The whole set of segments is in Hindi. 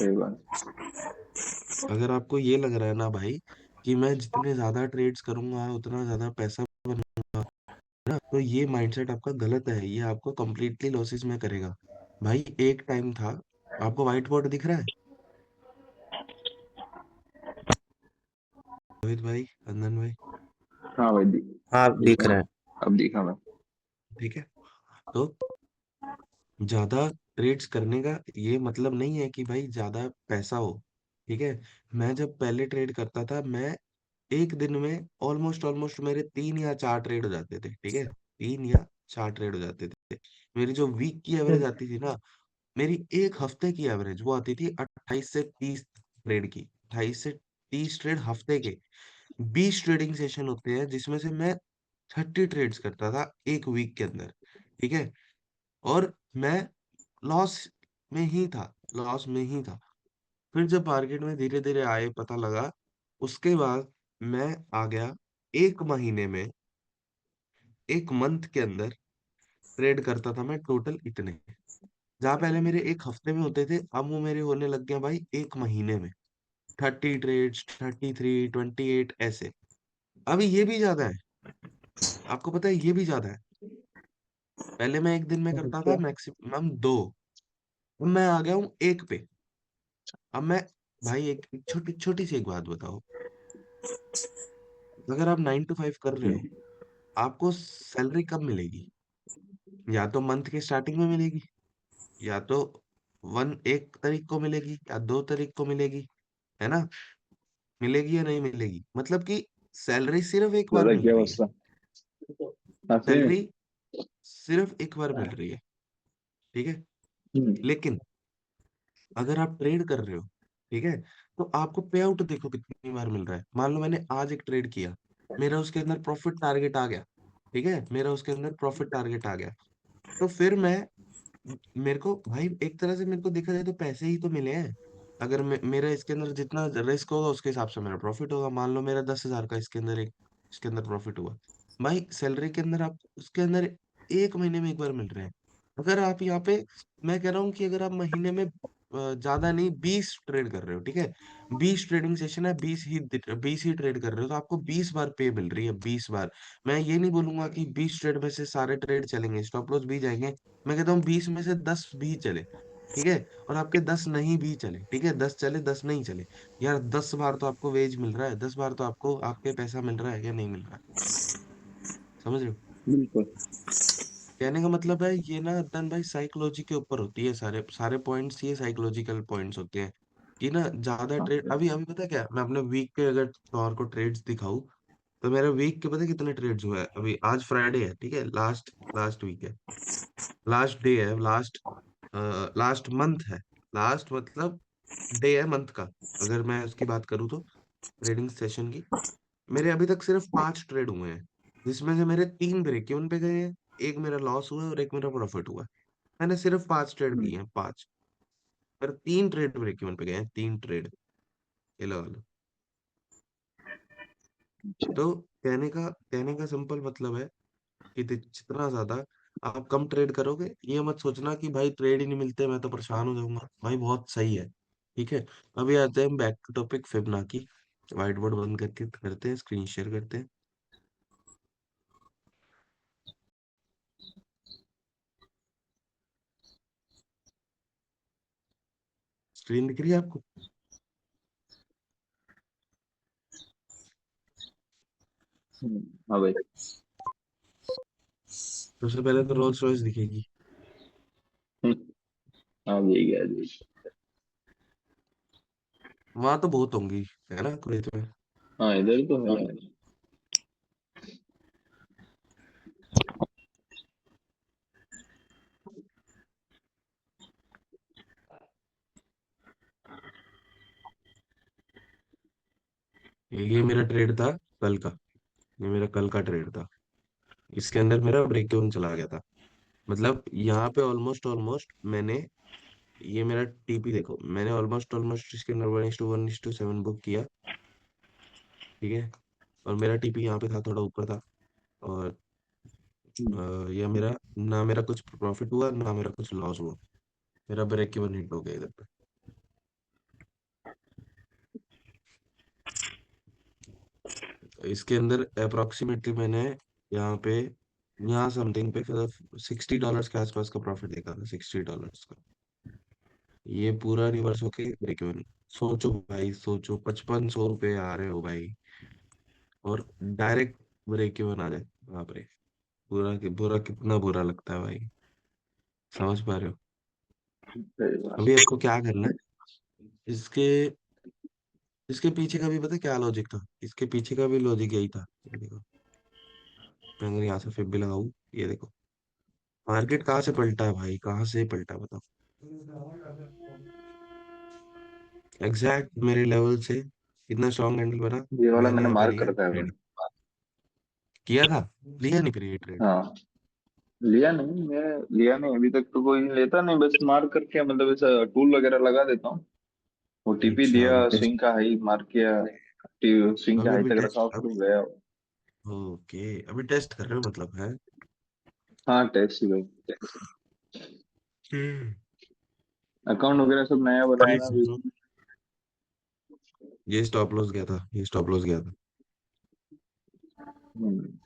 सही बात। अगर आपको ये लग रहा है ना भाई कि मैं जितने ज्यादा ट्रेड्स करूंगा उतना ज्यादा पैसा बनूंगा ना, तो ये माइंडसेट आपका गलत है, ये आपको कंप्लीटली लॉसेस में करेगा। भाई एक टाइम था, आपको व्हाइट बोर्ड दिख रहा है रोहित भाई, अंदन भाई? हाँ भाई, हाँ दिख दिख रहा रहा है। है। अब दिखा मैं। ठीक है। तो ज्यादा ट्रेड्स करने का ये मतलब नहीं है कि भाई ज्यादा पैसा हो। ठीक है। मैं जब पहले ट्रेड करता था, मैं एक दिन में ऑलमोस्ट ऑलमोस्ट मेरे 3 या 4 ट्रेड हो जाते थे। ठीक है, 3 या 4 ट्रेड हो जाते थे। मेरी जो वीक की एवरेज आती थी ना, मेरी एक हफ्ते की एवरेज वो आती थी 28 से 30 ट्रेड की। 28 से 30 ट्रेड हफ्ते के। 20 ट्रेडिंग सेशन होते हैं जिसमें से मैं 30 ट्रेड्स करता था एक वीक के अंदर। ठीक है। और मैं लॉस में ही था, लॉस में ही था। फिर जब मार्केट में धीरे धीरे आए पता लगा, उसके बाद मैं आ गया एक महीने में, एक मंथ के अंदर ट्रेड करता था मैं टोटल इतने। जहाँ पहले मेरे एक हफ्ते में होते थे, अब वो मेरे होने लग गया भाई एक महीने में 30 ट्रेड्स, 33, 28 ऐसे। अभी ये भी ज्यादा है, आपको पता है ये भी ज्यादा है। पहले मैं एक दिन में करता था अच्छा। मैक्सिमम 2, अब मैं आ गया हूँ एक पे। अब मैं, भाई एक छोटी छोटी सी एक बात बताओ, अगर आप 9 to 5 कर रहे हो, आपको सैलरी कब मिलेगी? या तो मंथ के स्टार्टिंग में मिलेगी, या तो 1 तारीख को मिलेगी, या 2 तारीख को मिलेगी, है ना? मिलेगी या नहीं मिलेगी, मतलब कि सैलरी सिर्फ एक बार दादा मिल क्या रही है। अवस्था। हाँ सही में। सैलरी सिर्फ एक बार मिल रही है। ठीक है। हम्म। लेकिन अगर आप ट्रेड कर रहे हो, ठीक है, तो आपको पे आउट देखो कितनी बार मिल रहा है। मान लो मैंने आज एक ट्रेड किया, मेरा उसके अंदर प्रॉफिट टारगेट आ गया। ठीक है, मेरा उसके अंदर प्रॉफिट टारगेट आ गया। तो फिर मैं, मेरे को भाई एक तरह से मेरे को देखा जाए तो पैसे ही तो मिले हैं। अगर मेरा इसके अंदर जितना रिस्क होगा उसके हिसाब से मेरा प्रॉफिट होगा। मान लो मेरा 10,000 का इसके अंदर एक, इसके अंदर प्रॉफिट हुआ। भाई सैलरी के अंदर आप उसके अंदर एक महीने में एक बार मिल रहे हैं। अगर आप यहाँ पे, मैं कह रहा हूँ कि अगर आप महीने में ज्यादा नहीं 20 ट्रेड कर रहे हो, ठीक है, 20 ट्रेडिंग सेशन है, 20 ही ट्रेड कर रहे हो, तो आपको 20 बार पे मिल रही है, 20 बार। मैं ये नहीं बोलूंगा कि 20 ट्रेड में से सारे ट्रेड चलेंगे, स्टॉप लॉस भी जाएंगे। मैं कहता हूँ 20 में से 10 भी चले, ठीक है, और आपके 10 नहीं भी चले, ठीक है, 10 चले 10 नहीं चले, यार 10 बार तो आपको वेज मिल रहा है, 10 बार तो आपको आपके पैसा मिल रहा है या नहीं मिल रहा है? समझ रहे हो? बिल्कुल। कहने का मतलब है ये ना अदन भाई, साइकोलॉजी के ऊपर होती है, सारे सारे पॉइंट्स ये साइकोलॉजिकल पॉइंट्स होते हैं। कि ना ज्यादा हाँ ट्रेड, अभी अभी पता है क्या, मैं अपने वीक के अगर तौर को ट्रेड्स दिखाऊं, तो मेरा वीक के पता है कितने ट्रेड्स हुआ है? अभी आज फ्राइडे है, ठीक है, लास्ट लास्ट वीक है, लास्ट डे है, लास्ट लास्ट मंथ है, लास्ट मतलब डे है मंथ का। अगर मैं उसकी बात करूँ तो ट्रेडिंग सेशन की, मेरे अभी तक सिर्फ 5 ट्रेड हुए हैं, जिसमें से मेरे 3 ब्रेक इवन पे गए हैं, एक मेरा लॉस हुआ है और एक मेरा प्रॉफिट हुआ है। मैंने सिर्फ 5 ट्रेड किए हैं, 5, पर 3 ट्रेड ब्रेक इवन पे गए हैं, 3 ट्रेड। ये लगा लो। अच्छा। तो कहने का सिंपल मतलब है कि जितना ज्यादा आप कम ट्रेड करोगे, ये मत सोचना कि भाई ट्रेड ही नहीं मिलते मैं तो परेशान हो जाऊंगा, भाई बहुत सही है। ठीक है। अभी आते हैं back to topic Fibonacci. Whiteboard बंद करके करते हैं, स्क्रीन शेयर करते हैं। स्क्रीन दिख रही है आपको? हाँ भाई। सबसे पहले तो रोल्स रॉयस दिखेगी। हम्म, हाँ यही है जी। वहां तो बहुत होंगी, है ना कुवैत में? हाँ इधर तो है। ये मेरा ट्रेड था कल का, ये मेरा कल का ट्रेड था। इसके अंदर मेरा ब्रेक इवन चला गया था। मतलब यहाँ पे ऑलमोस्ट ऑलमोस्ट मैंने, ये मेरा टीपी देखो, मैंने ऑलमोस्ट ऑलमोस्ट इसके अंदर 1:1:7 बुक किया। ठीक है। और मेरा टीपी यहाँ पे था, थोड़ा ऊपर था। और यह मेरा, ना मेरा कुछ प्रॉफिट हुआ ना मेरा कुछ लॉस हुआ, मेरा ब्रेक इवन हिट हो गया इधर पे। इसके अंदर अप्रोक्सीमेटली मैंने यहाँ पे, यहाँ समथिंग पे $60 के आसपास का प्रॉफिट देखा था, $60 का। ये पूरा रिवर्स होके ब्रेक इवन। सोचो भाई, सोचो 5500 रुपये आ रहे हो भाई, और डायरेक्ट ब्रेक इवन आ जाए। बाप रे, बुरा बुरा कितना बुरा लगता है भाई, समझ पा रहे हो? सही बात। अभी आपको क्या करना है, इसके इसके पीछे का भी पता है क्या लॉजिक था? इसके पीछे का भी लॉजिक यही था। ये देखो, मैं अगर यहाँ से फिर भी लगाऊं, ये देखो मार्केट कहाँ से पलटा है भाई, कहाँ से पलटा बताओ। एग्जैक्ट मेरे लेवल से कितना स्ट्रॉन्ग कैंडल बना। ये वाला मैंने मैंने यहाँ पे मार्क लिया कर रखा है ट्रेड, भाई। किया था, लिया नहीं फिर ये ट्रेड। हाँ, लिया नहीं, मैं लिया नहीं अभी तक, तो कोई लेता नहीं, बस मार्क करके मतलब ऐसा टूल वगैरह लगा देता हूँ। ओटीपी अच्छा, अभी दिया, टेस्ट, स्विंग का हाई मार्क किया, स्विंग के अभी हाई अभी तक रखा, टेस्ट, फिर गया। ओके, अभी टेस्ट कर रहे हो मतलब है। हाँ, टैक्सी भाई। हम्म। अकाउंट वगैरह सब नया बनाया भाई ना अभी। सुनो, ये स्टॉप लॉस गया था, ये स्टॉप लॉस गया था। हम्म।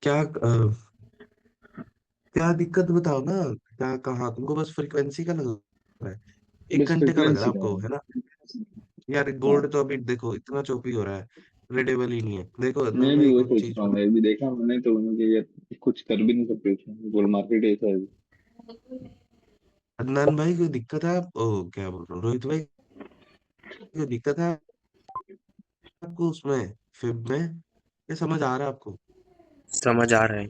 क्या क्या दिक्कत बताओ ना, क्या कहाँ तुमको? बस फ्रीक्वेंसी का लग रहा है, 1 घंटे का लग रहा है फ्रिक्वेंसी का आपको, है। है ना? यार हाँ, गोल्ड तो अभी देखो इतना चोपी हो रहा है, ट्रेडेबल ही नहीं है। देखो अदनान मैं भी भाई वो एक सोच चीज रहा हूँ, बताओ। मैं भी देखा मैंने तो मुझे ये कुछ कर भी नहीं सकते उसमें, गोल्ड मार्केट ऐसा है अभी। अदनान भाई कोई दिक्कत है ओ, क्या बोल रहा हूँ, रोहित भाई कोई दिक्कत है आपको उसमें, फिब में? ये समझ आ रहा है आपको? समझ आ रहा है।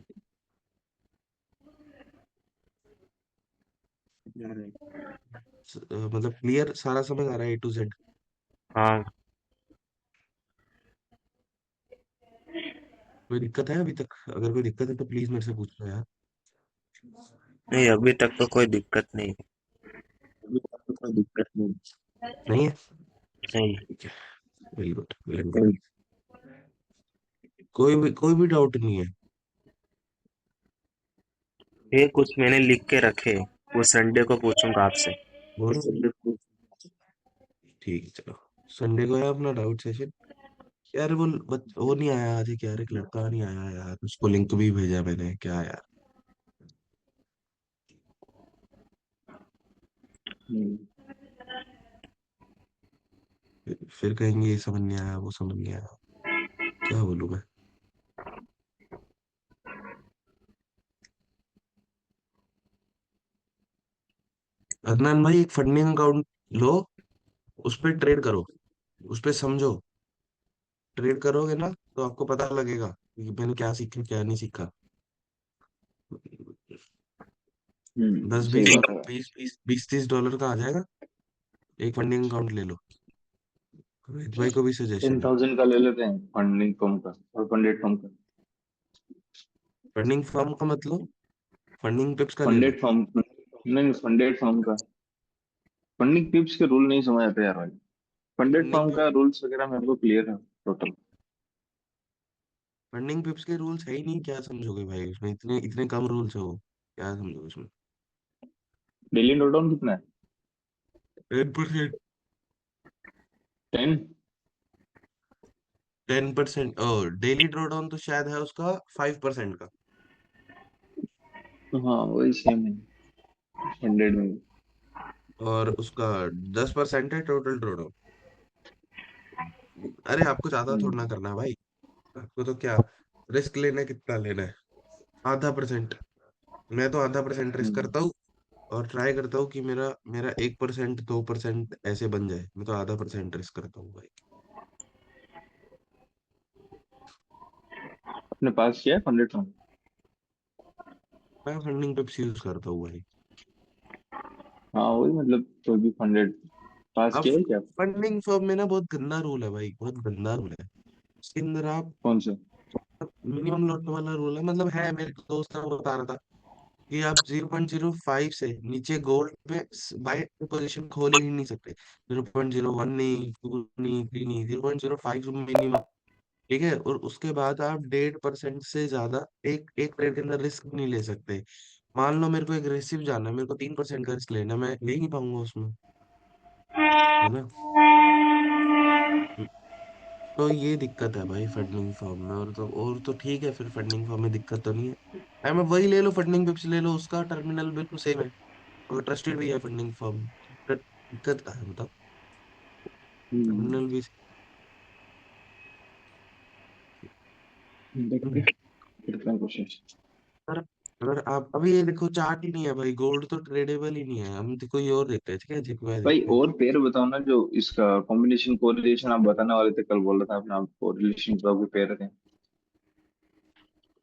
मतलब क्लियर सारा समझ आ रहा है A to Z? हाँ। कोई दिक्कत है अभी तक? अगर कोई दिक्कत है तो प्लीज मेरे से पूछ लो यार। नहीं, अभी तक तो कोई दिक्कत नहीं। अभी तक तो कोई दिक्कत नहीं, नहीं है? नहीं। ठीक है, वेरी गुड। कोई भी डाउट नहीं है? ये कुछ मैंने लिख के रखे, वो संडे को पूछूंगा आपसे। बोलो। ठीक है चलो, संडे को है अपना डाउट सेशन। यार वो नहीं आया आज, क्या, एक लड़का नहीं आया यार, उसको लिंक भी भेजा मैंने, क्या यार। हम्म। फिर कहेंगे ये समझ नहीं आया, वो समझ नहीं आया, क्या बोलूं मैं। अदनान भाई एक फंडिंग अकाउंट लो, उस पर ट्रेड करो, उस पर समझो। ट्रेड करोगे ना तो आपको पता लगेगा कि मैंने क्या सीखा क्या नहीं सीखा। दस सही बीस बात है। बीस बीस बीस 30 डॉलर का आ जाएगा। एक फंडिंग अकाउंट ले लो, रोहित भाई को भी टेन सजेशन है। थाउजेंड का ले लेते हैं फंडिंग फर्म का, और फंडेड फर्म का। फंडिंग फर्म का मतलब फंडिंग पिप्स का ले लो। फंडेड फर्म नहीं, फंडेड फर्म का। फंडिंग टिप्स के रूल नहीं समझ आते यार भाई। फंडेड फंडिंग फर्म का रूल्स वगैरह मेरे को क्लियर है टोटल। फंडिंग पिप्स के रूल्स है ही नहीं, क्या समझोगे भाई उसमें, इतने इतने कम रूल्स है वो, क्या समझोगे उसमें? डेली नोट कितना है? 10%। 10। 10%, और डेली ड्रॉडाउन तो शायद है उसका 5% का। हाँ, वही सेम है फंडेड में। और उसका 10% है टोटल ड्रॉडाउन। अरे आपको ज्यादा थोड़ा ना हम्म। करना है भाई, आपको तो क्या, रिस्क लेना है, कितना लेना है? ½ %। मैं तो ½% रिस्क हम्म। करता हूँ, और ट्राई करता हूँ कि मेरा मेरा 1% 2% ऐसे बन जाए। मैं तो ½ % रिस्क करता हूँ भाई। अपने पास किया है फंडेड फर्म? मैं फंडिंग पिप्स यूज करता हूँ भाई। हाँ, वही मतलब, तो भी फंडेड पास अब किया है क्या? फंडिंग फर्म में ना बहुत गंदा रूल है भाई, बहुत गंदा रूल है। उसके अंदर आप कौन सा? मिनिमम लॉट वाला रूल है, मतलब है, मेरे दोस्त ने वो बता रहा था कि आप 0.05 से नीचे गोल्ड पे बाय पोजीशन खोल ही नहीं सकते। 0.01 नहीं, 2 नहीं, 3 नहीं, 0.05 मिनिमम। ठीक है, और उसके बाद आप 1.5% से ज्यादा एक एक ट्रेड के अंदर रिस्क नहीं ले सकते। मान लो मेरे को एग्रेसिव जाना है, मेरे को 3% का रिस्क लेना है, मैं ले नहीं पाऊंगा उसमें, है ना। तो ये दिक्कत है भाई फंडिंग फॉर्म में, और तो ठीक है, फिर फंडिंग फॉर्म में दिक्कत तो नहीं है। अरे मैं वही ले लो, फंडिंग पिप्स ले लो, उसका टर्मिनल बिल्कुल सेम है और ट्रस्टेड भी है फंडिंग फॉर्म। दिक्कत क्या है बताओ, टर्मिनल भी देखते same हैं, करते हैं कोशिश। है। अगर आप अभी ये देखो, चार्ट ही नहीं है भाई, गोल्ड तो ट्रेडेबल ही नहीं है, हम तो कोई और देखते हैं, ठीक है, जेपीवाई भाई देखते हैं। और पेयर बताओ ना, जो इसका कॉम्बिनेशन कोरिलेशन आप बताने वाले थे, कल बोल रहा था अपना कोरिलेशन जो आपके पेयर थे।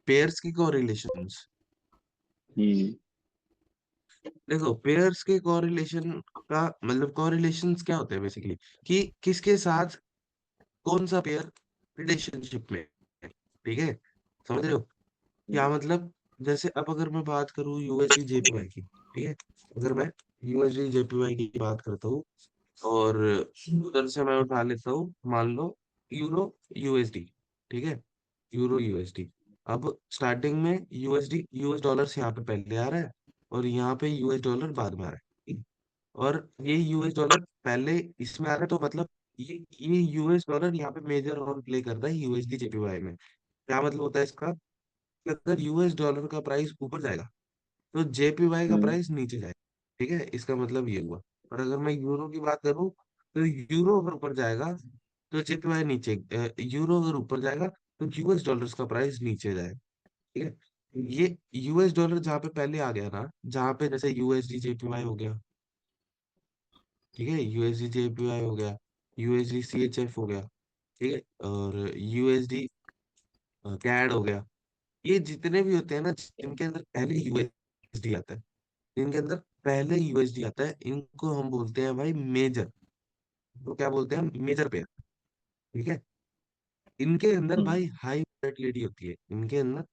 पेयर्स की कोरिलेशंस, हम्म। देखो पेयर्स के कोरिलेशन का मतलब, कोरिलेशंस क्या होते हैं बेसिकली, कि किसके साथ कौन सा पेयर रिलेशनशिप में है, ठीक है, समझ रहे हो। क्या मतलब, जैसे अब अगर मैं बात करूँ यूएसडी जेपीवाई की, ठीक है, अगर मैं यूएसडी जेपीवाई की बात करता हूँ और उधर से मैं उठा लेता हूँ, मान लो यूरो यूएसडी, ठीक है, यूरो यूएसडी। अब स्टार्टिंग में यूएसडी यूएस डॉलर से यहाँ पे पहले आ रहा है और यहाँ पे यूएस डॉलर बाद में आ रहा है, और ये यूएस डॉलर पहले इसमें आ रहा है, तो मतलब ये यूएस डॉलर यहाँ पे मेजर रोल प्ले करता है यूएसडी जेपीवाई में। क्या मतलब होता है इसका, कि अगर यूएस डॉलर का प्राइस ऊपर जाएगा तो जेपीवाई का हम्म। प्राइस नीचे जाएगा, ठीक है, इसका मतलब ये हुआ। और अगर मैं यूरो की बात करूं तो यूरो अगर ऊपर जाएगा तो जेपीवाई नीचे, यूरो अगर ऊपर जाएगा तो यूएस डॉलर्स का प्राइस नीचे जाएगा, ठीक है। ये यूएस डॉलर जहाँ पे पहले आ गया ना, जहाँ पे जैसे यूएसडी जेपीवाई हो गया, ठीक है, यूएसडी जेपीवाई हो गया, यूएसडी सीएचएफ हो गया, ठीक है, और यूएसडी कैड हो गया, ये जितने भी होते हैं ना जिनके अंदर पहले यूएसडी आता है, इनके अंदर पहले यूएसडी आता है, इनको हम बोलते हैं भाई मेजर। तो क्या बोलते हैं, मेजर पेयर, ठीक है। इनके अंदर हम्म। भाई हाई वॉलेटिलिटी होती है, इनके अंदर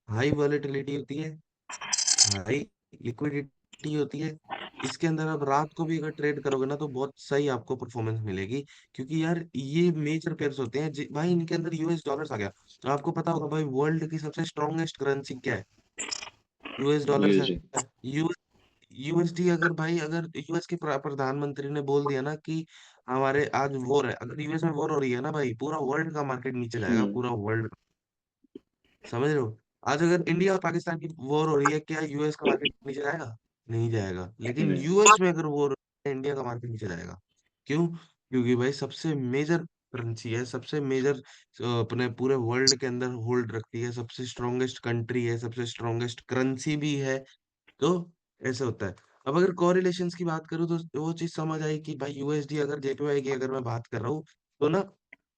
हाई वॉलेटिलिटी होती है, हाई लिक्विडिटी होती है। इसके अंदर आप रात को भी अगर ट्रेड करोगे ना तो बहुत सही आपको परफॉर्मेंस मिलेगी, क्योंकि यार ये मेजर पेयर्स होते हैं भाई, इनके अंदर यूएस डॉलर्स आ गया। तो आपको पता होगा भाई, वर्ल्ड की सबसे स्ट्रॉन्गेस्ट करेंसी क्या है, यूएस डॉलर्स यूएसडी। है। यूएसडी, अगर भाई अगर यूएस के प्रधानमंत्री ने बोल दिया ना कि हमारे आज वॉर है, अगर यूएस में वॉर हो रही है ना भाई, पूरा वर्ल्ड का मार्केट नीचे जाएगा, हम्म। पूरा वर्ल्ड, समझ रहे हो। आज अगर इंडिया और पाकिस्तान की वॉर हो रही है, क्या यूएस का मार्केट नीचे जाएगा, नहीं जाएगा, लेकिन नहीं। यूएस में अगर वॉर हो रही है, इंडिया का मार्केट नीचे जाएगा। क्यों, क्योंकि भाई सबसे मेजर करेंसी है, सबसे मेजर अपने पूरे वर्ल्ड के अंदर होल्ड रखती है, सबसे स्ट्रॉन्गेस्ट कंट्री है, सबसे स्ट्रॉन्गेस्ट करेंसी भी है। तो ऐसे होता है। अब अगर कोरिलेशंस की बात करूँ तो वो चीज समझ आई कि भाई यूएसडी अगर जेपीवाई की अगर मैं बात कर रहा हूँ, तो ना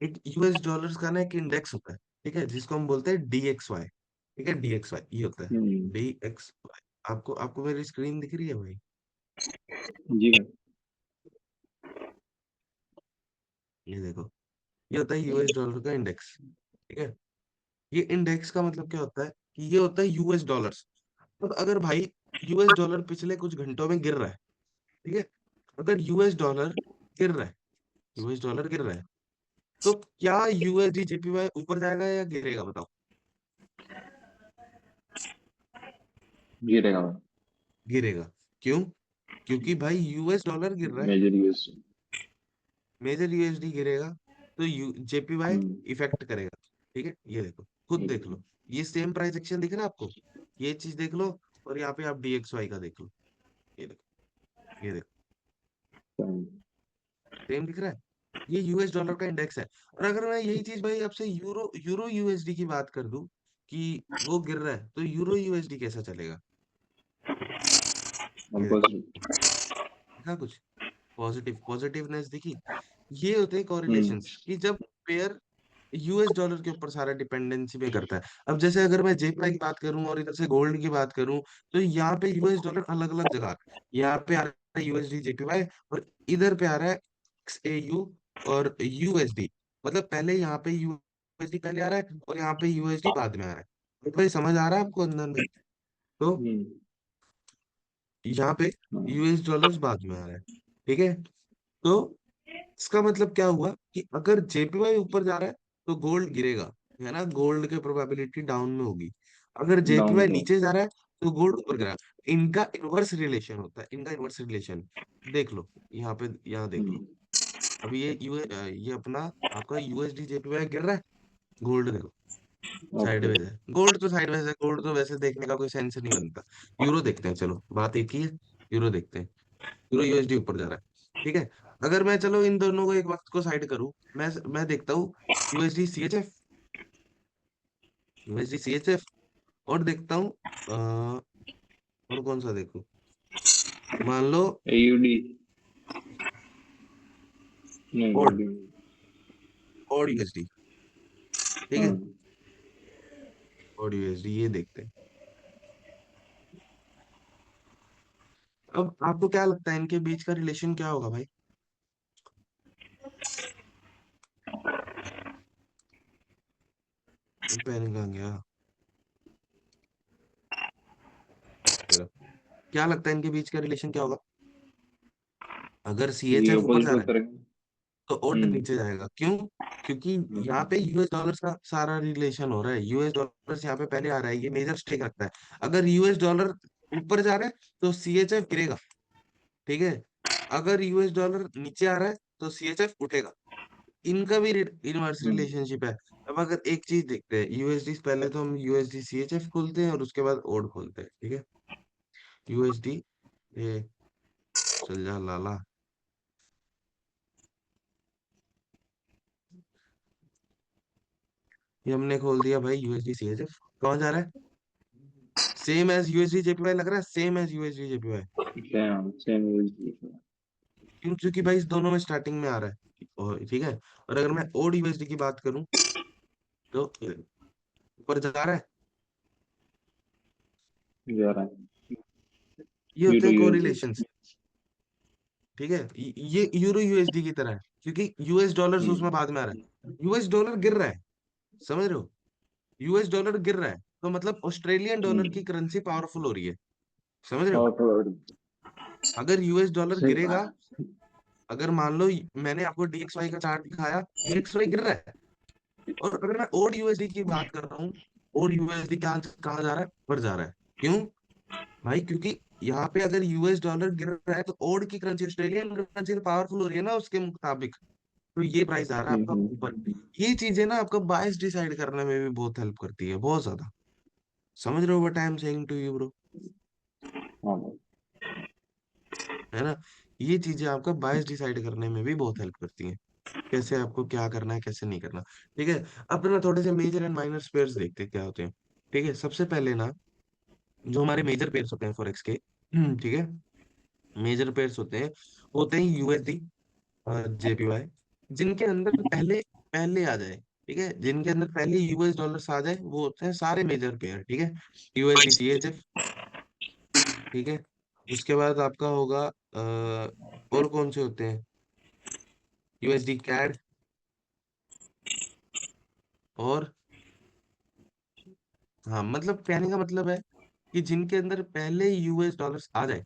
एक यूएस डॉलर्स का ना एक इंडेक्स होता है, ठीक है, जिसको हम बोलते हैं डीएक्सवाई, ठीक है, डीएक्सवाई ये होता है, हम्म। डीएक्सवाई। आपको आपको मेरी स्क्रीन दिख रही है भाई, जी भाई। ये देखो, ये होता है यूएस डॉलर का इंडेक्स, ठीक है। ये इंडेक्स का मतलब क्या होता है, कि ये होता है यूएस डॉलर्स। अब अगर भाई यूएस डॉलर पिछले कुछ घंटों में गिर रहा है, ठीक है, अगर यूएस डॉलर गिर रहा है, यूएस डॉलर गिर रहा है, तो क्या यूएसडी जेपीवाई ऊपर जाएगा या गिरेगा बताओ। गिरेगा भाई। गिरेगा, क्यों, क्योंकि भाई यूएस डॉलर गिर रहा है, मेजर यूएसडी। मेजर यूएसडी गिरेगा, तो यू जेपीवाई हम्म। इफेक्ट करेगा, ठीक है, ये देखो, खुद देख लो, ये सेम प्राइस एक्शन दिख रहा है आपको, ये चीज देख लो, और यहाँ पे आप डीएक्सवाई का देख लो, ये देखो, ये देखो, सेम दिख रहा है, ये यूएस डॉलर का इंडेक्स है। और अगर मैं यही चीज भाई आपसे यूरो यूरो यूएसडी की बात कर दूं, कि वो गिर रहा है, तो यूरो यूएसडी कैसा चलेगा, ये देखो, पॉजिटिव। देखा कुछ, पॉजिटिव पॉजिटिवनेस दिखी। ये होते हैं हम्म। कॉरिलेशंस, कि जब पेयर यूएस डॉलर के ऊपर सारा डिपेंडेंसी पे करता है। अब जैसे अगर मैं जेपीवाई की बात करूं और इधर से गोल्ड की बात करूं, तो यहाँ पे यूएस डॉलर अलग अलग जगह आ रहा है। यहाँ पे आ रहा है यूएसडी जेपीवाई, और इधर पे आ रहा है एक्सएयू और यूएसडी, मतलब पहले यहाँ पे यूएसडी पहले आ रहा है और यहाँ पे यूएसडी बाद में आ रहा है। तो भाई समझ आ रहा है आपको अंदर में, तो हम्म। यहाँ पे हाँ। यूएस डॉलर्स बाद में आ रहा है, ठीक है। तो इसका मतलब क्या हुआ, कि अगर जेपीवाई ऊपर जा रहा है तो गोल्ड गिरेगा, है ना, गोल्ड की प्रोबेबिलिटी डाउन में होगी। अगर डाउन जेपीवाई का। नीचे जा रहा है तो गोल्ड ऊपर गिरा। इनका इनवर्स रिलेशन होता है, इनका इनवर्स रिलेशन। देख लो यहाँ पे, यहाँ देख लो। हम्म। अभी ये अपना आपका यूएसडी जेपीवाई गिर रहा है, गोल्ड देखो ओके। साइडवेज है। गोल्ड तो साइडवेज है, गोल्ड तो वैसे देखने का कोई सेंस नहीं बनता। यूरो देखते हैं, चलो बात एक ही है। यूरो देखते हैं, यूरो यूएसडी ऊपर जा रहा है, ठीक है। अगर मैं चलो इन दोनों को एक वक्त को साइड करूं, मैं देखता हूँ यूएसडी सीएचएफ, यूएसडी सीएचएफ, और देखता हूँ और कौन सा देखूं, मान लो एयूडी। नहीं और यूडी। और यूएसडी, ठीक है। हाँ। और यूएसडी ये देखते हैं। अब आपको क्या लगता है इनके बीच का रिलेशन क्या होगा भाई? पेन कहाँ गया मेरा? क्या लगता है इनके बीच का रिलेशन क्या होगा? अगर ये सीएचएफ ऊपर जा अपोजिट रहा है होते रहेंगे। तो ओड हम्म। नीचे जाएगा, क्यों? क्योंकि यहाँ पे यूएस डॉलर का सारा रिलेशन हो रहा है, यूएस डॉलर यहाँ पे पहले आ रहा है, ये मेजर स्टेक रखता है। अगर यूएस डॉलर ऊपर जा रहा है तो सीएचएफ गिरेगा, ठीक है। अगर यूएस डॉलर नीचे आ रहा है तो सीएचएफ उठेगा। इनका भी इनवर्स हम्म। रिलेशनशिप है। अब अगर एक चीज देखते हैं यूएसडी, पहले तो हम यूएसडी सीएचएफ खोलते हैं और उसके बाद ओड खोलते हैं, ठीक है। यूएसडी, ये चल जा लाला, ये हमने खोल दिया भाई यूएसडी सीएचएफ। कहाँ जा रहा है? सेम एज यूएसडी जेपीवाई लग रहा है, same as USD JPY. Same same USD. क्यों? क्योंकि भाई इस दोनों में स्टार्टिंग में आ रहा है, और ठीक है। और अगर मैं ओड यूएसडी की बात करूं तो ऊपर जा रहा है। 11। ये होते यूरो हैं यूएसडी। कोरिलेशंस, ठीक है। ये यूरो यूएसडी की तरह है, क्योंकि यूएस डॉलर उसमें बाद में आ रहा है। यूएस डॉलर गिर रहा है, समझ रहे हो? यूएस डॉलर गिर रहा है तो मतलब ऑस्ट्रेलियन डॉलर की हम्म। करेंसी पावरफुल हो रही है, समझ रहे हो? और थोड़ा अगर यूएस डॉलर सही गिरेगा, बात है। अगर मान लो मैंने आपको डीएक्सवाई का चार्ट दिखाया, डीएक्सवाई गिर रहा है। और अगर मैं ओड यूएसडी की बात कर रहा हूँ, ओड यूएसडी कहाँ कहाँ जा रहा है? ऊपर जा रहा है। क्यों भाई? क्योंकि यहाँ पे अगर यूएस डॉलर गिर रहा है तो ओड की करेंसी, ऑस्ट्रेलियन करेंसी पावरफुल हो रही है ना उसके मुताबिक, तो ये प्राइस आ रहा है आपका ऊपर। ये चीजें ना आपका बायस डिसाइड करने में भी बहुत हेल्प करती है, बहुत ज्यादा। समझ रहे हो what I am saying to you bro? हाँ भाई। है ना? ये चीजें आपका बायस डिसाइड करने में भी बहुत हेल्प करती हैं, कैसे आपको क्या करना है, कैसे नहीं करना, ठीक है। अब ना थोड़े से मेजर एंड माइनर पेयर्स देखते हैं क्या होते हैं, ठीक है। सबसे पहले ना, जो हमारे मेजर पेयर्स होते हैं फॉरेक्स के, ठीक है, मेजर पेयर्स होते हैं यूएसडी, जेपीवाई, जिनके अंदर पहले पहले आ जाए, ठीक है, जिनके अंदर पहले यूएस डॉलर्स आ जाए वो होते हैं सारे मेजर पेयर, ठीक है। यूएसडी सीएचएफ, ठीक है। उसके बाद आपका होगा और कौन से होते हैं? यूएसडी कैड, और हाँ, मतलब कहने का मतलब है कि जिनके अंदर पहले यूएस डॉलर्स आ जाए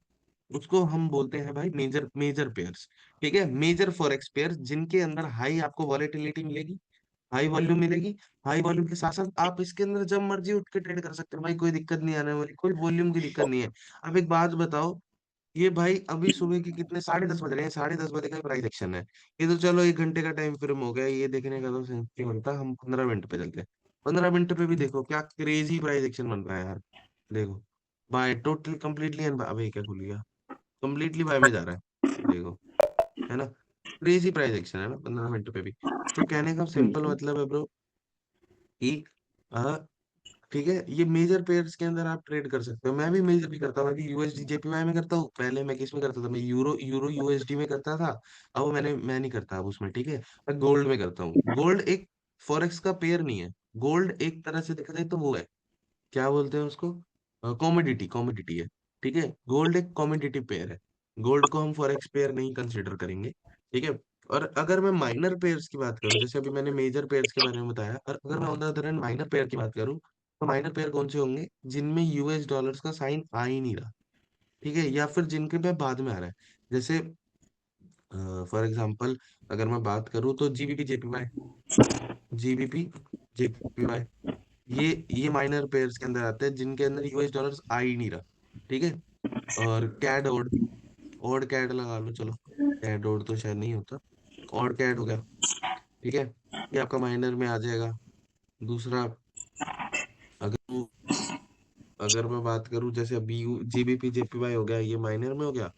उसको हम बोलते हैं भाई मेजर मेजर पेयर्स, ठीक है। मेजर फॉरेक्स पेयर जिनके अंदर हाई आपको वॉलेटिलिटी मिलेगी, हाई वॉल्यूम मिलेगी। हाई वॉल्यूम के साथ साथ आप इसके अंदर जब मर्जी उठ के ट्रेड कर सकते हो भाई, कोई दिक्कत नहीं आने वाली, कोई वॉल्यूम की दिक्कत नहीं है। अब एक बात बताओ, ये भाई अभी सुबह के कितने, 10:30 बज रहे हैं, 10:30 बजे का प्राइस एक्शन है। ये तो चलो 1 घंटे का टाइम फ्रेम हो गया, ये देखने का तो सेंस नहीं बनता, हम 15 मिनट पे चलते हैं। 15 मिनट पे भी देखो क्या क्रेजी प्राइस एक्शन बन रहा है यार। देखो, बाय टोटल कंप्लीटली, अबे क्या खुल गया, कंप्लीटली बाय में जा रहा है, देखो, है ना? क्रेजी प्राइस एक्शन है ना 15 मिनट पे भी। तो कहने का सिंपल मतलब है ब्रो कि ठीक है, ये मेजर पेयर्स के अंदर आप ट्रेड कर सकते हो। मैं भी मेजर भी करता हूँ, अभी यूएसडी जेपीवाई में करता हूँ, पहले मैं किस में करता था, मैं यूरो यूरो यूएसडी में करता था। अब मैं नहीं करता अब उसमें, ठीक है। मैं गोल्ड में करता हूँ। गोल्ड एक फॉरेक्स का पेयर नहीं है, गोल्ड एक तरह से देखा जाए तो वो है, क्या बोलते हैं उसको, कॉमोडिटी, कॉमोडिटी है, ठीक है। गोल्ड एक कॉमोडिटी पेयर है, गोल्ड को हम फॉरेक्स पेयर नहीं कंसिडर करेंगे, ठीक है। और अगर मैं माइनर पेयर्स की बात करूं, जैसे अभी मैंने मेजर पेयर्स के बारे में बताया, और अगर मैं on the other hand minor pair की बात करूं, तो माइनर पेयर कौन से होंगे? जिनमें यूएस डॉलर्स का साइन आ ही नहीं रहा, ठीक है, या फिर जिनके पे बाद में आ रहा है। जैसे फॉर एग्जांपल अगर मैं बात करूं तो जीबीपी जेपीवाई, जीबीपी, जेपीवाई, ये माइनर पेयर्स के अंदर आते हैं जिनके अंदर यूएस डॉलर्स आ ही नहीं रहा। ठीक है। और कैड ऑड कैड लगा लो, चलो कैड ऑड तो शायद नहीं होता, ऑड कैड हो गया। ठीक है, ये आपका माइनर में आ जाएगा। दूसरा, अगर अगर मैं बात करूं, जैसे बी जीबीपी जेपीवाई हो गया, ये माइनर में हो गया,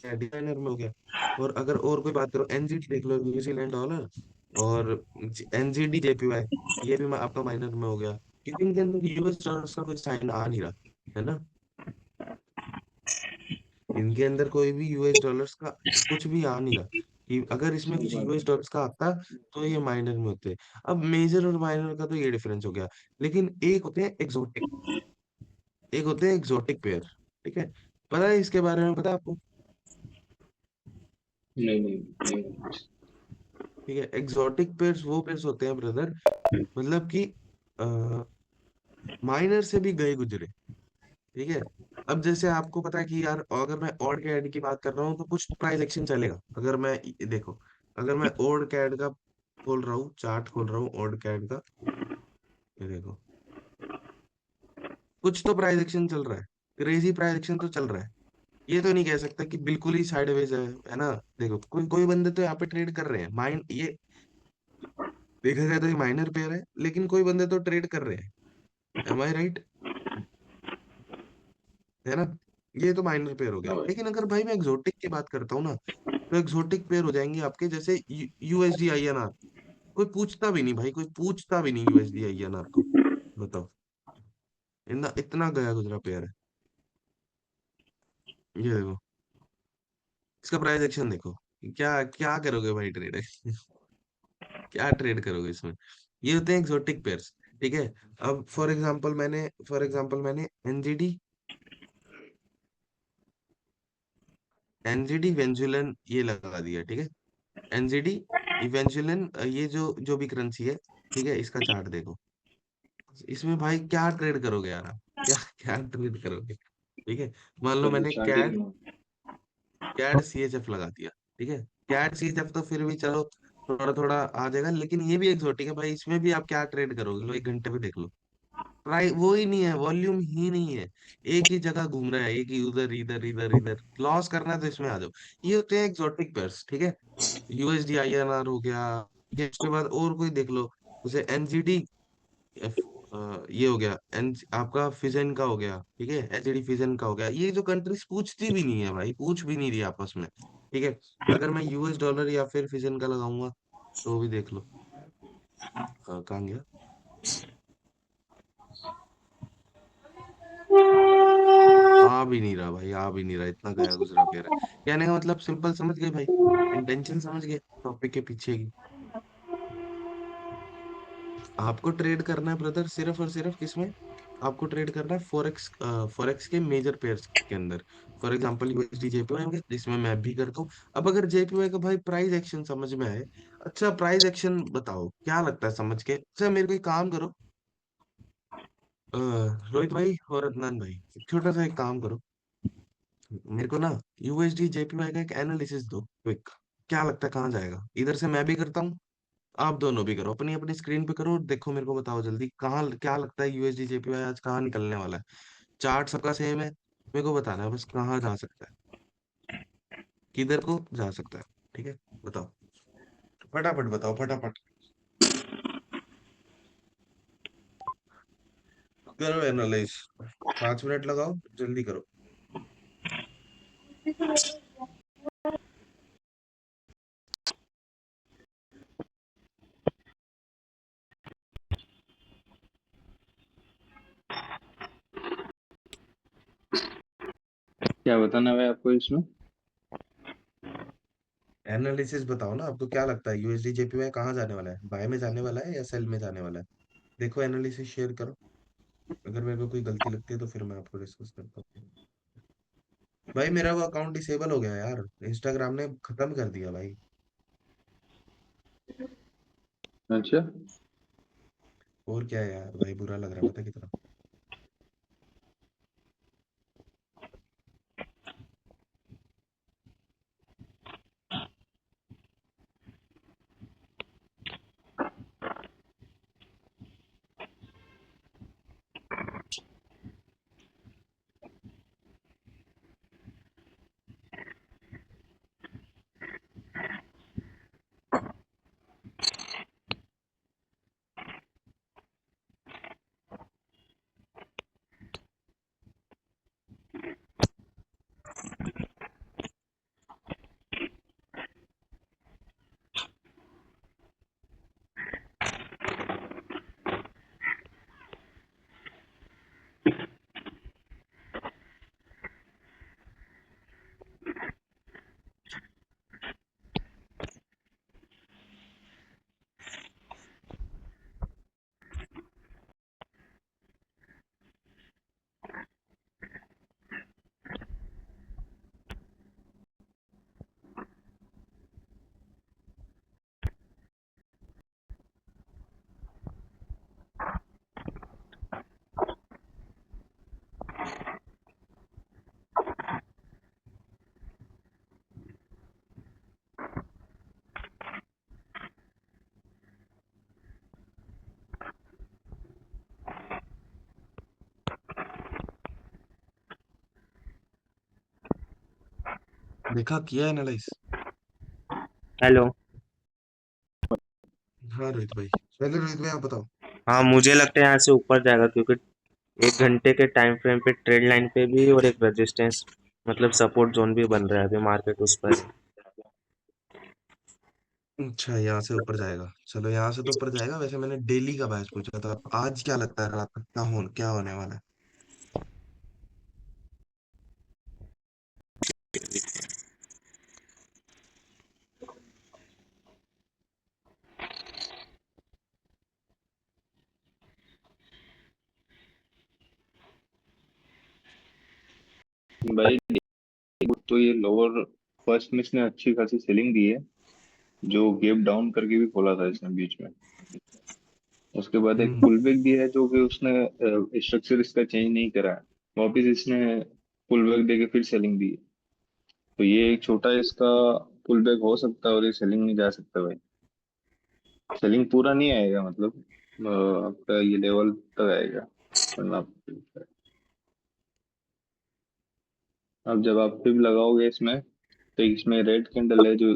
डिजाइनर में हो गया। और अगर और कोई बात करो, एनजीडी देख लो, न्यूजीलैंड डॉलर, और एनजीडी जेपीवाई, ये भी आपका माइनर में हो गया, क्योंकि इनके अंदर यूएस डॉलर का कोई साइन आ नहीं रहा है ना। इनके अंदर कोई भी यूएस डॉलर्स का कुछ भी आ नहीं रहा। कि अगर इसमें सही कुछ बात यूएस डॉलर्स का आता तो ये माइनर में होते। अब मेजर और माइनर का तो ये डिफरेंस हो गया, लेकिन एक होते हैं एक्सोटिक, एक होते हैं एक्सोटिक पेयर। ठीक है, पता है इसके बारे में, पता है आपको? नहीं नहीं नहीं। ठीक है, एक्सोटिक पेयर्स वो पेयर्स होते हैं ब्रदर, मतलब कि माइनर से भी गए गुजरे। ठीक है। अब जैसे आपको पता है कि यार, अगर मैं ऑड कैड की बात कर रहा हूँ तो कुछ प्राइस एक्शन चलेगा। अगर मैं देखो, अगर मैं ऑड कैड का खोल रहा हूँ, चार्ट खोल रहा हूँ ऑड कैड का, ये देखो, कुछ तो प्राइस एक्शन चल रहा है, क्रेजी प्राइस एक्शन तो चल रहा है। ये तो नहीं कह सकता कि बिल्कुल ही साइडवेज है ना। देखो, कोई कोई बंदे तो यहाँ पे ट्रेड कर रहे हैं, माइंड ये देखा जाए तो ये माइनर पेयर है, लेकिन कोई बंदे तो ट्रेड कर रहे हैं। एम आई राइट? है ना। ये तो माइनर पेयर हो गया, हाँ भाई। लेकिन अगर भाई मैं एक्सोटिक की बात करता हूँ ना, तो एक्सोटिक पेयर हो जाएंगे आपके, जैसे यूएसडी आईएनआर। कोई पूछता भी नहीं भाई, कोई पूछता भी नहीं यूएसडी आईएनआर को। बताओ, इतना इतना गया गुजरा पेयर है। ये देखो, इसका प्राइस एक्शन देखो। क्या क्या करोगे भाई ट्रेड क्या ट्रेड करोगे इसमें? ये होते हैं एक्सोटिक पेयर्स। ठीक है। अब फॉर एग्जांपल मैंने एनजीडी वेंजुलन ये लगा दिया। ठीक है, एनजीडी इवेंचुअलन, ये जो भी करेंसी है, ठीक है, इसका चार्ट देखो। इसमें भाई क्या ट्रेड करोगे यार आप? क्या क्या ट्रेड करोगे? ठीक है, मान लो सब मैंने चार्टिंग कैड में। कैड सीएचएफ लगा दिया। ठीक है, कैड सीएचएफ तो फिर भी चलो थोड़ा थोड़ा आ जाएगा, लेकिन ये भी एक्सोटिक है भाई, इसमें भी आप क्या ट्रेड करोगे? लो, 1 घंटे में देख लो, प्राइस वो ही नहीं है, वॉल्यूम ही नहीं है, एक ही जगह घूम रहा है, एक ही उधर इधर इधर इधर। लॉस करना है तो इसमें आ जाओ। ये होते हैं एक्सोटिक पेयर्स। ठीक है, यूएसडी आईएनआर हो गया, ये उसके बाद और कोई देख लो, जैसे एनजीडी, ये हो गया एन, आपका फिजन का हो गया। ठीक है, एचडी फिजन का हो गया। ये जो कंट्रीज पूछती भी नहीं है भाई, पूछ भी नहीं रही आपस में। ठीक है, अगर मैं यूएस डॉलर या फिर फिजन का लगाऊंगा, तो भी देख लो, कहाँ गया? आ भी नहीं रहा भाई, आ भी नहीं रहा, इतना गया गुजरा पेड़ है। कहने का मतलब सिंपल समझ गए भाई, इंटेंशन समझ गए टॉपिक के पीछे की। आपको ट्रेड करना है ब्रदर, सिर्फ और सिर्फ किसमें? आपको ट्रेड करना है फॉरेक्स, फॉरेक्स के मेजर पेयर्स के अंदर। फॉर एग्जांपल यूएसडी जेपीवाई होंगे, जिसमें मैं भी करता हूँ। अब अगर जेपीवाई का भाई प्राइस एक्शन समझ में आए, अच्छा प्राइस एक्शन बताओ क्या लगता है समझ के। अच्छा मेरे को एक काम करो, अ, रोहित भाई और अदनान भाई, एक छोटा सा एक काम करो, मेरे को ना यूएसडी जेपीवाई का एक एनालिसिस दो क्विक। क्या लगता है कहाँ जाएगा? इधर से मैं भी करता हूँ, आप दोनों भी करो, अपनी अपनी स्क्रीन पे करो और देखो, मेरे को बताओ जल्दी, कहाँ क्या लगता है यूएसडी जेपीवाई आज कहाँ निकलने वाला है? चार्ट सबका सेम है, मेरे को बताना है बस कहाँ जा सकता है, किधर को जा सकता है। ठीक है, बताओ, फटाफट बताओ, फटाफट करो एनालाइज, 5 मिनट लगाओ, जल्दी करो। क्या बताना है भाई आपको इसमें? एनालिसिस बताओ ना, आपको क्या लगता है यूएसडी जेपीवाई कहाँ जाने वाला है? बाय में जाने वाला है या सेल में जाने वाला है? देखो एनालिसिस शेयर करो, अगर मेरे को कोई गलती लगती है तो फिर मैं आपको डिस्कस करता हूँ। भाई मेरा वो अकाउंट डिसेबल हो गया यार, इंस्टाग्राम ने खत्म कर दिया भाई। अच्छा। और क्या है यार, भाई बुरा लग रहा है, पता है कितना। देखा, किया एनालाइज? हेलो। हाँ रोहित भाई, पहले रोहित भाई आप बताओ। हाँ, मुझे लगता है यहाँ से ऊपर जाएगा, क्योंकि 1 घंटे के टाइम फ्रेम पे ट्रेड लाइन पे भी और एक रेजिस्टेंस मतलब सपोर्ट जोन भी बन रहा है, अभी मार्केट उस पर है। अच्छा, यहाँ से ऊपर जाएगा, चलो यहाँ से तो ऊपर जाएगा। वैसे मैंने डेली का बैच पूछा था, आज क्या लगता है रात तक क्या होने वाला है? भाई तो ये लोअर फर्स्ट में इसने अच्छी खासी सेलिंग दी है, जो गैप डाउन करके भी खोला था इसने बीच में। उसके बाद एक हम्म। पुल बैक दिया है, जो कि उसने स्ट्रक्चर इसका चेंज नहीं करा है। वापिस इसने पुल बैक देके फिर सेलिंग दी है। तो ये एक छोटा इसका पुल बैक हो सकता है, और ये सेलिंग नहीं जा सकता भाई। सेलिंग पूरा नहीं आएगा, मतलब आपका ये लेवल तक आएगा, वरना अब जब आप फिर लगाओगे इसमें, तो इसमें रेड कैंडल है, जो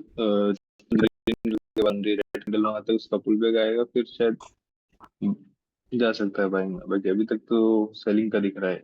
ग्रीन बन रही है, रेड कैंडल लगाते उसका पुल बैक आएगा, फिर शायद जा सकता है भाई। बाकी अभी तक तो सेलिंग का दिख रहा है।